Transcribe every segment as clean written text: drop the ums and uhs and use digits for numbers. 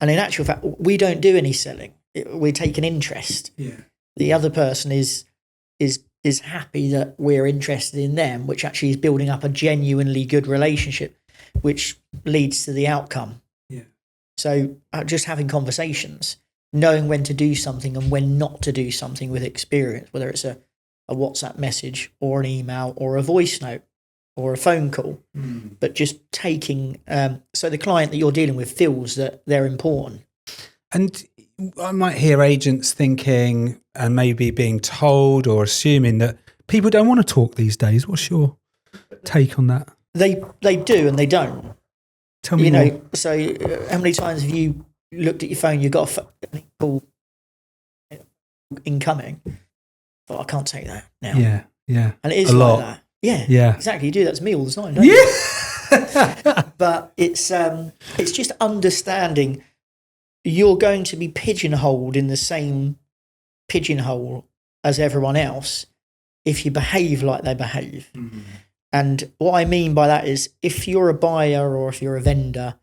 And in actual fact, we don't do any selling. We take an interest. Yeah. The other person is happy that we're interested in them, which actually is building up a genuinely good relationship, which leads to the outcome. Yeah. So just having conversations, knowing when to do something and when not to do something with experience, whether it's a WhatsApp message or an email or a voice note or a phone call, but just taking, so the client that you're dealing with feels that they're important. And I might hear agents thinking and maybe being told or assuming that people don't want to talk these days. What's your take on that? They do and they don't. Tell me more. So how many times have you looked at your phone, you got a call incoming? But I can't take that now. Yeah. And it is a like lot. that. Yeah. Yeah. Exactly. You do that to me all the time, don't you? But it's just understanding you're going to be pigeonholed in the same pigeonhole as everyone else if you behave like they behave. Mm-hmm. And what I mean by that is if you're a buyer or if you're a vendor,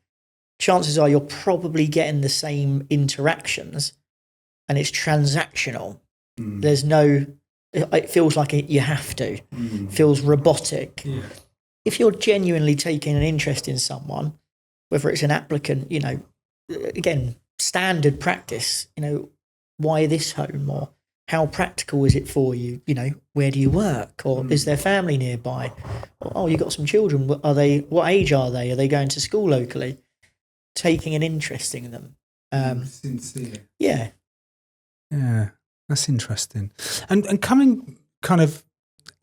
chances are you're probably getting the same interactions and it's transactional. There's no, it feels like you have to. It feels robotic. Yeah. If you're genuinely taking an interest in someone, whether it's an applicant, again, standard practice, why this home, or how practical is it for you? Where do you work, or is there family nearby? Or, oh, you got some children. What age are they? Are they going to school locally? Taking an interest in them. Sincere. Yeah. Yeah, that's interesting. And coming kind of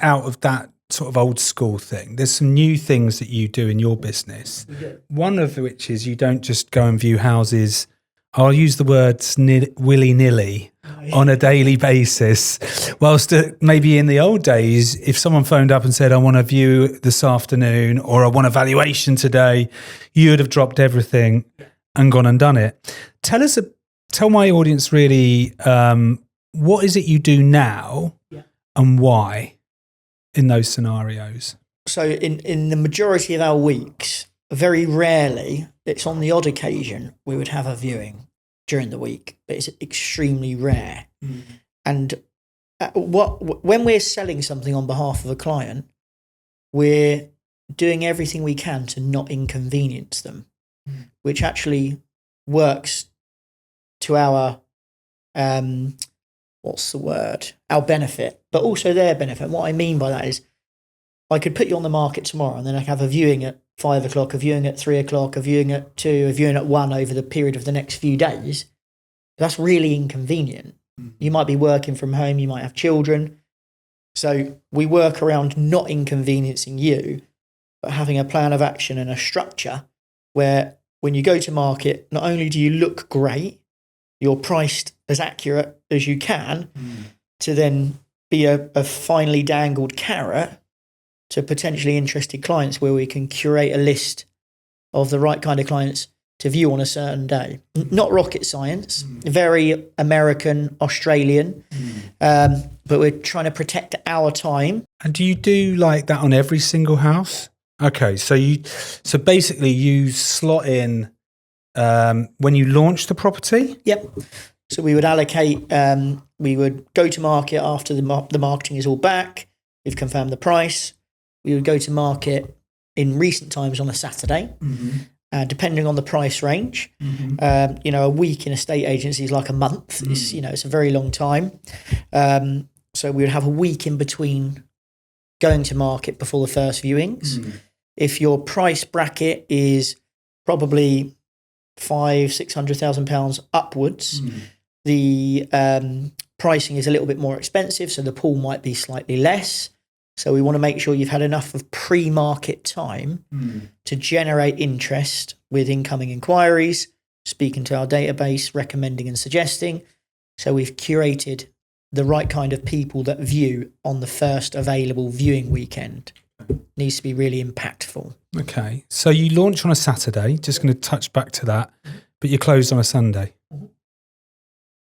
out of that sort of old school thing, there's some new things that you do in your business. One of which is you don't just go and view houses, I'll use the words willy-nilly on a daily basis. Whilst maybe in the old days, if someone phoned up and said, I want to view this afternoon or I want a valuation today, you would have dropped everything and gone and done it. Tell my audience really, what is it you do now and why in those scenarios? So in the majority of our weeks, very rarely, it's on the odd occasion, we would have a viewing during the week, but it's extremely rare. And when we're selling something on behalf of a client, we're doing everything we can to not inconvenience them, which actually works to our, our benefit, but also their benefit. What I mean by that is I could put you on the market tomorrow and then I could have a viewing at 5 o'clock, a viewing at 3 o'clock, a viewing at 2, a viewing at 1 over the period of the next few days. That's really inconvenient. You might be working from home, you might have children. So we work around not inconveniencing you, but having a plan of action and a structure where when you go to market, not only do you look great, you're priced as accurate as you can to then be a finely dangled carrot to potentially interested clients where we can curate a list of the right kind of clients to view on a certain day. Not rocket science, very American, Australian, but we're trying to protect our time. And do you do like that on every single house? Okay, so basically you slot in when you launch the property? Yep. So we would allocate, we would go to market after the marketing is all back. We've confirmed the price. We would go to market in recent times on a Saturday, depending on the price range. A week in estate agency is like a month. It's a very long time. So we would have a week in between going to market before the first viewings. If your price bracket is probably £600,000 upwards, the pricing is a little bit more expensive, so the pool might be slightly less. So we want to make sure you've had enough of pre-market time to generate interest with incoming inquiries, speaking to our database, recommending and suggesting. So we've curated the right kind of people that view on the first available viewing weekend. Needs to be really impactful. Okay. So you launch on a Saturday, just going to touch back to that, but you're closed on a Sunday.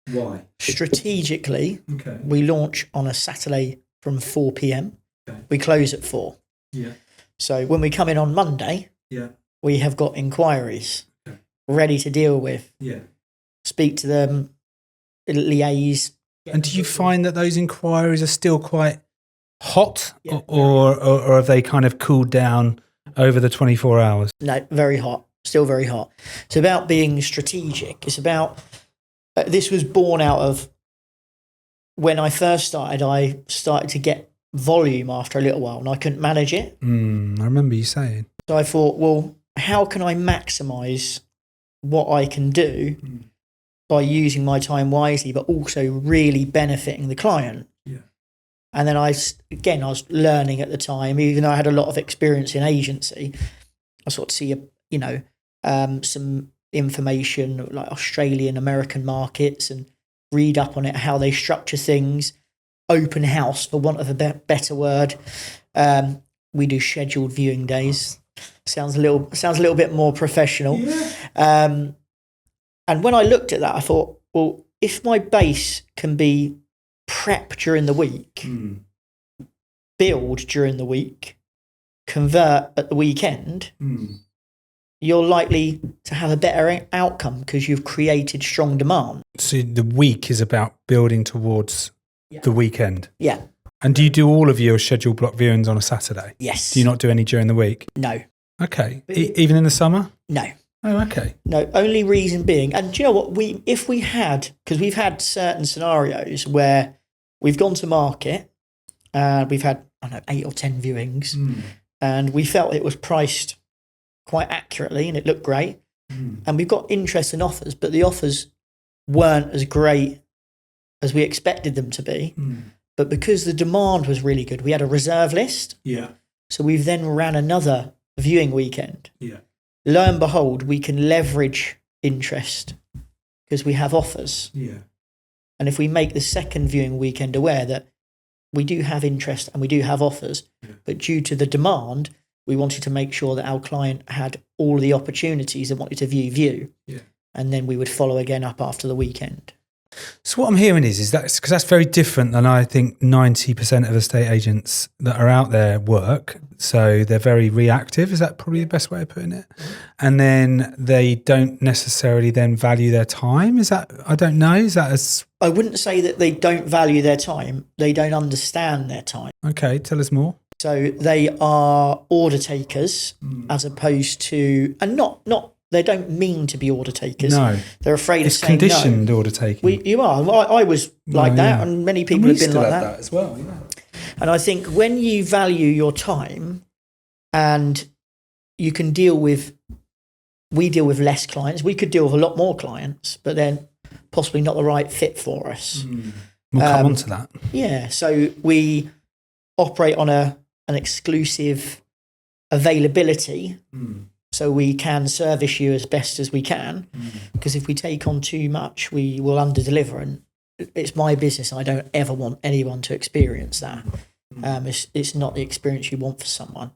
Why? Strategically, we launch on a Saturday from 4 p.m. We close at 4. Yeah. So when we come in on Monday, we have got inquiries. ready to deal with. Yeah. Speak to them, liaise. And do you find that those inquiries are still quite hot, Yeah. or have they kind of cooled down over the 24 hours? No, very hot. Still very hot. It's about being strategic. It's about, this was born out of when I first started, I started to get volume after a little while and I couldn't manage it. I remember you saying. So I thought, well, how can I maximize what I can do by using my time wisely, but also really benefiting the client? Yeah. And then I was learning at the time, even though I had a lot of experience in agency, I sort of see some information like Australian, American markets and read up on it, how they structure things. Open house, for want of a better word. We do scheduled viewing days. Sounds a little bit more professional. Yeah. And when I looked at that, I thought, well, if my base can be prep during the week, build during the week, convert at the weekend, you're likely to have a better outcome because you've created strong demand. So the week is about building towards the weekend. Yeah. And do you do all of your scheduled block viewings on a Saturday? Yes. Do you not do any during the week? No. Okay. Even in the summer? No. Oh, okay. No, only reason being, and do you know what, because we've had certain scenarios where we've gone to market and we've had, 8 or 10 viewings and we felt it was priced quite accurately and it looked great. And we've got interest in offers, but the offers weren't as great as we expected them to be. But because the demand was really good, we had a reserve list. Yeah. So we've then ran another viewing weekend. Yeah. Lo and behold, we can leverage interest because we have offers. Yeah. And if we make the second viewing weekend aware that we do have interest and we do have offers, but due to the demand, we wanted to make sure that our client had all the opportunities and wanted to view. Yeah. And then we would follow again up after the weekend. So what I'm hearing is that because that's very different than I think 90% of estate agents that are out there work. So they're very reactive. Is that probably the best way of putting it? And then they don't necessarily then value their time. Is that, I don't know. Is that as... I wouldn't say that they don't value their time. They don't understand their time. Okay. Tell us more. So they are order takers as opposed to, and not they don't mean to be order takers. No. They're afraid of saying conditioned no. order taking. You are. I was like that, and many people have been like that as well. Yeah. And I think when you value your time and you can we deal with less clients. We could deal with a lot more clients, but then possibly not the right fit for us. We'll come on to that. Yeah. So we operate on an exclusive availability. So we can service you as best as we can, because if we take on too much, we will underdeliver. And it's my business. I don't ever want anyone to experience that. It's not the experience you want for someone.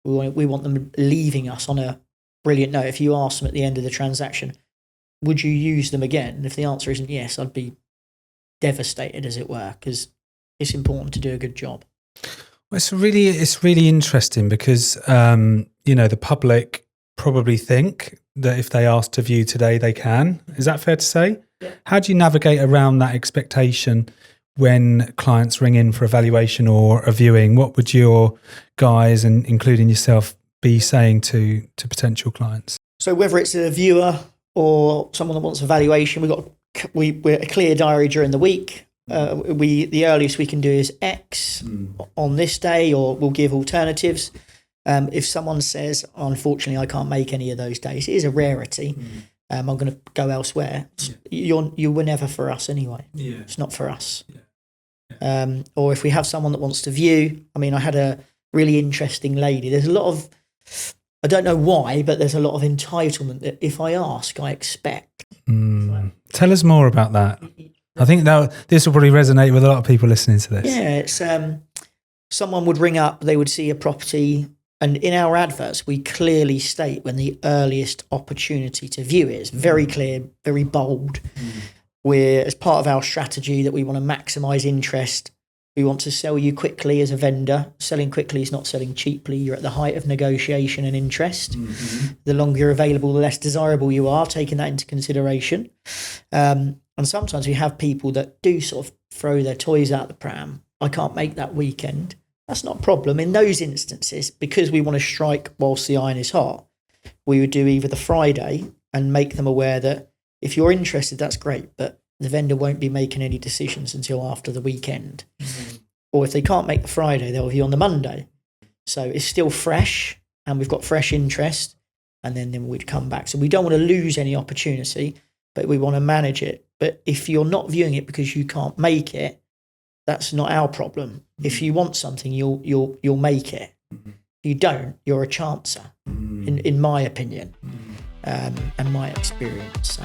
We want them leaving us on a brilliant note. If you ask them at the end of the transaction, would you use them again? And if the answer isn't yes, I'd be devastated, as it were, because it's important to do a good job. Well, it's really interesting because the public probably think that if they ask to view today, they can. Is that fair to say? Yeah. How do you navigate around that expectation when clients ring in for a valuation or a viewing? What would your guys, and including yourself, be saying to potential clients? So whether it's a viewer or someone that wants a valuation, we're a clear diary during the week. The earliest we can do is X on this day, or we'll give alternatives. If someone says, unfortunately, I can't make any of those days, it is a rarity. I'm going to go elsewhere. You were never for us anyway. Yeah. It's not for us. Yeah. Or if we have someone that wants to view, I had a really interesting lady. There's a lot of, I don't know why, but there's a lot of entitlement that if I ask, I expect. Tell us more about that. I think this will probably resonate with a lot of people listening to this. Yeah, it's someone would ring up, they would see a property, and in our adverts, we clearly state when the earliest opportunity to view is. Very clear, very bold. We're, as part of our strategy, that we want to maximise interest We want to sell you quickly as a vendor. Selling quickly is not selling cheaply. You're at the height of negotiation and interest. Mm-hmm. The longer you're available, the less desirable you are, taking that into consideration. And sometimes we have people that do sort of throw their toys out the pram. I can't make that weekend. That's not a problem. In those instances, because we want to strike whilst the iron is hot, we would do either the Friday and make them aware that if you're interested, that's great, but the vendor won't be making any decisions until after the weekend. Mm-hmm. Or if they can't make the Friday, they'll be on the Monday. So it's still fresh and we've got fresh interest, and then we'd come back. So we don't want to lose any opportunity, but we want to manage it. But if you're not viewing it because you can't make it, that's not our problem. Mm-hmm. If you want something, you'll make it. Mm-hmm. If you don't, you're a chancer, in my opinion, and my experience. So.